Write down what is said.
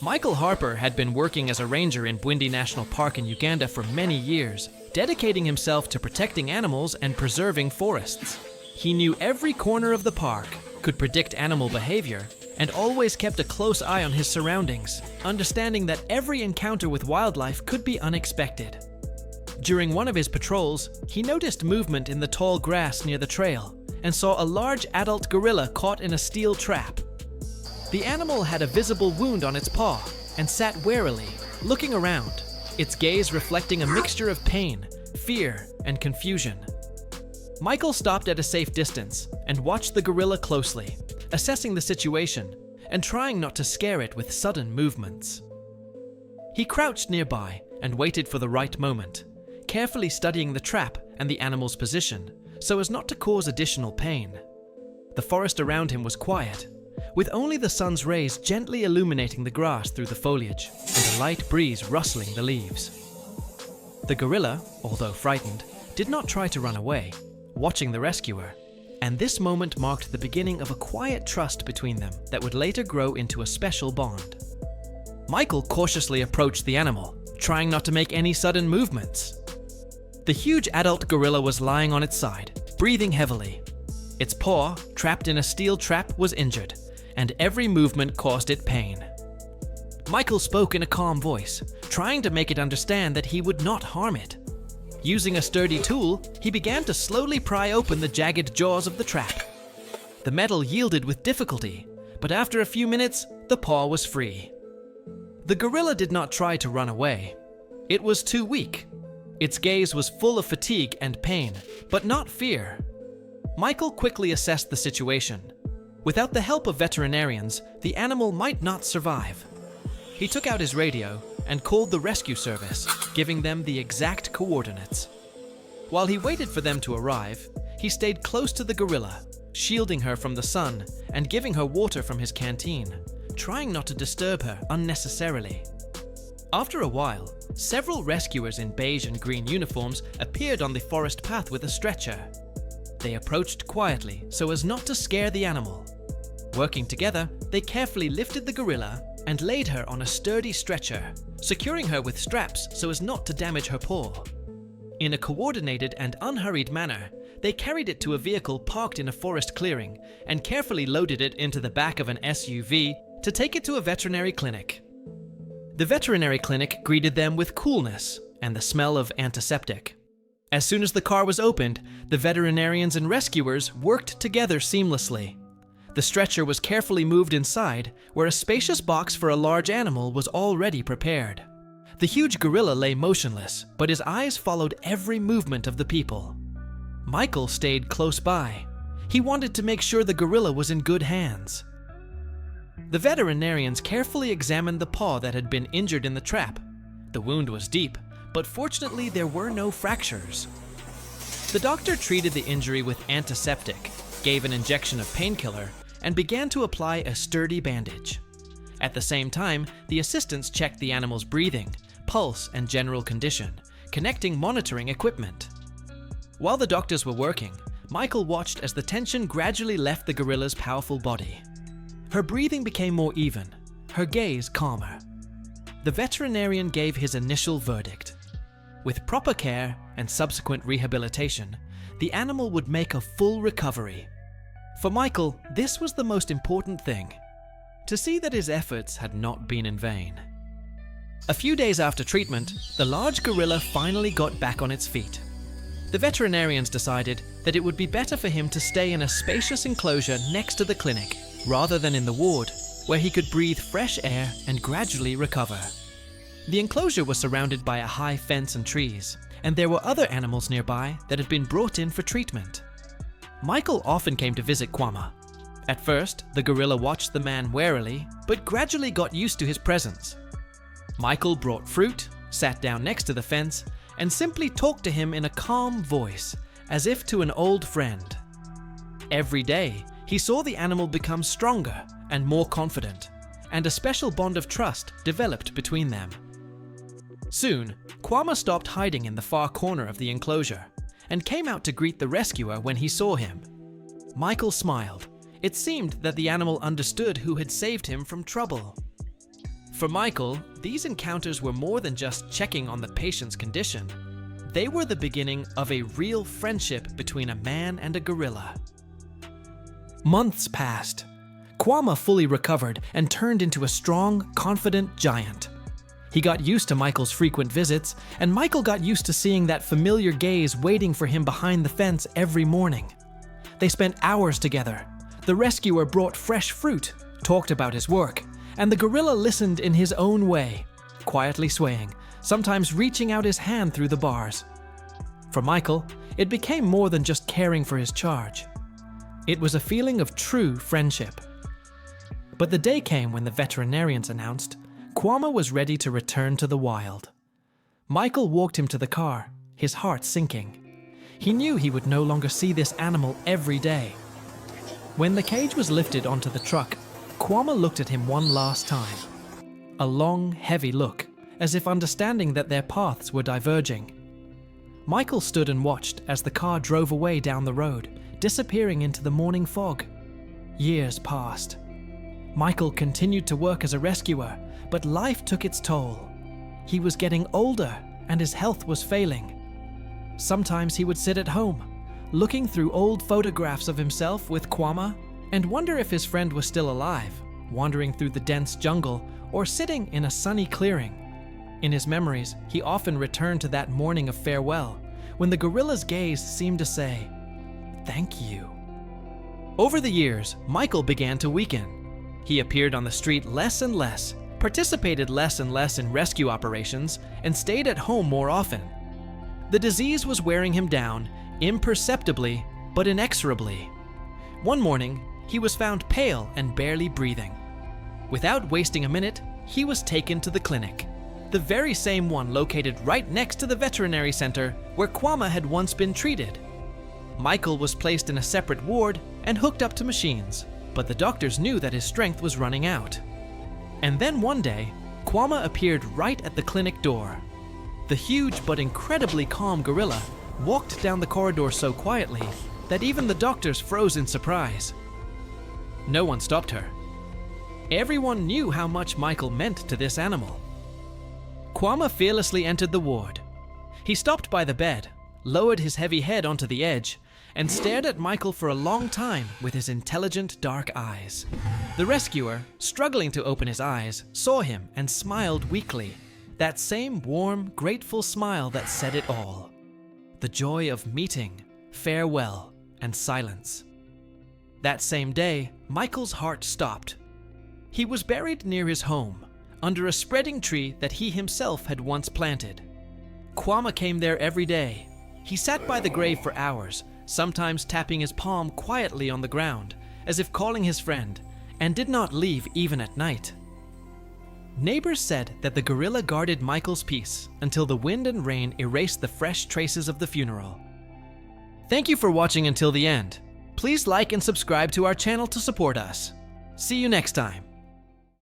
Michael Harper had been working as a ranger in Bwindi National Park in Uganda for many years, dedicating himself to protecting animals and preserving forests. He knew every corner of the park, could predict animal behavior, and always kept a close eye on his surroundings, understanding that every encounter with wildlife could be unexpected. During one of his patrols, he noticed movement in the tall grass near the trail and saw a large adult gorilla caught in a steel trap. The animal had a visible wound on its paw and sat warily, looking around, its gaze reflecting a mixture of pain, fear, and confusion. Michael stopped at a safe distance and watched the gorilla closely, assessing the situation and trying not to scare it with sudden movements. He crouched nearby and waited for the right moment, carefully studying the trap and the animal's position so as not to cause additional pain. The forest around him was quiet, with only the sun's rays gently illuminating the grass through the foliage and a light breeze rustling the leaves. The gorilla, although frightened, did not try to run away, watching the rescuer, and this moment marked the beginning of a quiet trust between them that would later grow into a special bond. Michael cautiously approached the animal, trying not to make any sudden movements. The huge adult gorilla was lying on its side, breathing heavily. Its paw, trapped in a steel trap, was injured, and every movement caused it pain. Michael spoke in a calm voice, trying to make it understand that he would not harm it. Using a sturdy tool, he began to slowly pry open the jagged jaws of the trap. The metal yielded with difficulty, but after a few minutes, the paw was free. The gorilla did not try to run away. It was too weak. Its gaze was full of fatigue and pain, but not fear. Michael quickly assessed the situation. Without the help of veterinarians, the animal might not survive. He took out his radio and called the rescue service, giving them the exact coordinates. While he waited for them to arrive, he stayed close to the gorilla, shielding her from the sun and giving her water from his canteen, trying not to disturb her unnecessarily. After a while, several rescuers in beige and green uniforms appeared on the forest path with a stretcher. They approached quietly so as not to scare the animal. Working together, they carefully lifted the gorilla and laid her on a sturdy stretcher, securing her with straps so as not to damage her paw. In a coordinated and unhurried manner, they carried it to a vehicle parked in a forest clearing and carefully loaded it into the back of an SUV to take it to a veterinary clinic. The veterinary clinic greeted them with coolness and the smell of antiseptic. As soon as the car was opened, the veterinarians and rescuers worked together seamlessly. The stretcher was carefully moved inside, where a spacious box for a large animal was already prepared. The huge gorilla lay motionless, but his eyes followed every movement of the people. Michael stayed close by. He wanted to make sure the gorilla was in good hands. The veterinarians carefully examined the paw that had been injured in the trap. The wound was deep, but fortunately there were no fractures. The doctor treated the injury with antiseptic, gave an injection of painkiller, and began to apply a sturdy bandage. At the same time, the assistants checked the animal's breathing, pulse, and general condition, connecting monitoring equipment. While the doctors were working, Michael watched as the tension gradually left the gorilla's powerful body. Her breathing became more even, her gaze calmer. The veterinarian gave his initial verdict. With proper care and subsequent rehabilitation, the animal would make a full recovery. For Michael, this was the most important thing, to see that his efforts had not been in vain. A few days after treatment, the large gorilla finally got back on its feet. The veterinarians decided that it would be better for him to stay in a spacious enclosure next to the clinic, rather than in the ward, where he could breathe fresh air and gradually recover. The enclosure was surrounded by a high fence and trees, and there were other animals nearby that had been brought in for treatment. Michael often came to visit Kwamu. At first, the gorilla watched the man warily, but gradually got used to his presence. Michael brought fruit, sat down next to the fence, and simply talked to him in a calm voice, as if to an old friend. Every day, he saw the animal become stronger and more confident, and a special bond of trust developed between them. Soon, Kwamu stopped hiding in the far corner of the enclosure and came out to greet the rescuer when he saw him. Michael smiled. It seemed that the animal understood who had saved him from trouble. For Michael, these encounters were more than just checking on the patient's condition. They were the beginning of a real friendship between a man and a gorilla. Months passed. Kwamu fully recovered and turned into a strong, confident giant. He got used to Michael's frequent visits, and Michael got used to seeing that familiar gaze waiting for him behind the fence every morning. They spent hours together. The rescuer brought fresh fruit, talked about his work, and the gorilla listened in his own way, quietly swaying, sometimes reaching out his hand through the bars. For Michael, it became more than just caring for his charge. It was a feeling of true friendship. But the day came when the veterinarians announced Kwamu was ready to return to the wild. Michael walked him to the car, his heart sinking. He knew he would no longer see this animal every day. When the cage was lifted onto the truck, Kwamu looked at him one last time. A long, heavy look, as if understanding that their paths were diverging. Michael stood and watched as the car drove away down the road, disappearing into the morning fog. Years passed. Michael continued to work as a rescuer, but life took its toll. He was getting older, and his health was failing. Sometimes he would sit at home, looking through old photographs of himself with Kwamu, and wonder if his friend was still alive, wandering through the dense jungle or sitting in a sunny clearing. In his memories, he often returned to that morning of farewell, when the gorilla's gaze seemed to say, "Thank you." Over the years, Michael began to weaken. He appeared on the street less and less, participated less and less in rescue operations, and stayed at home more often. The disease was wearing him down, imperceptibly but inexorably. One morning, he was found pale and barely breathing. Without wasting a minute, he was taken to the clinic, the very same one located right next to the veterinary center where Kwamu had once been treated. Michael was placed in a separate ward and hooked up to machines, but the doctors knew that his strength was running out. And then one day, Kwamu appeared right at the clinic door. The huge but incredibly calm gorilla walked down the corridor so quietly that even the doctors froze in surprise. No one stopped her. Everyone knew how much Michael meant to this animal. Kwamu fearlessly entered the ward. He stopped by the bed, lowered his heavy head onto the edge, and stared at Michael for a long time with his intelligent dark eyes. The rescuer, struggling to open his eyes, saw him and smiled weakly. That same warm, grateful smile that said it all. The joy of meeting, farewell, and silence. That same day, Michael's heart stopped. He was buried near his home, under a spreading tree that he himself had once planted. Kwamu came there every day. He sat by the grave for hours, sometimes tapping his palm quietly on the ground, as if calling his friend, and did not leave even at night. Neighbors said that the gorilla guarded Michael's peace until the wind and rain erased the fresh traces of the funeral. Thank you for watching until the end. Please like and subscribe to our channel to support us. See you next time.